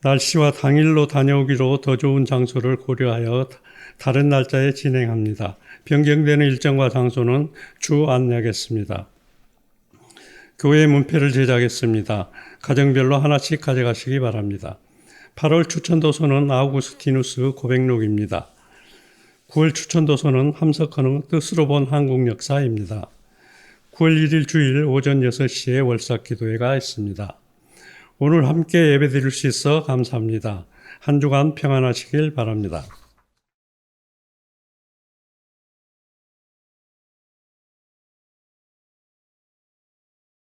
날씨와 당일로 다녀오기로 더 좋은 장소를 고려하여 다른 날짜에 진행합니다. 변경되는 일정과 장소는 주 안내하겠습니다. 교회 문패를 제작했습니다. 가정별로 하나씩 가져가시기 바랍니다. 8월 추천도서는 아우구스티누스 고백록입니다. 9월 추천도서는 함석헌의 뜻으로 본 한국 역사입니다. 9월 1일 주일 오전 6시에 월삭기도회가 있습니다. 오늘 함께 예배드릴 수 있어 감사합니다. 한 주간 평안하시길 바랍니다.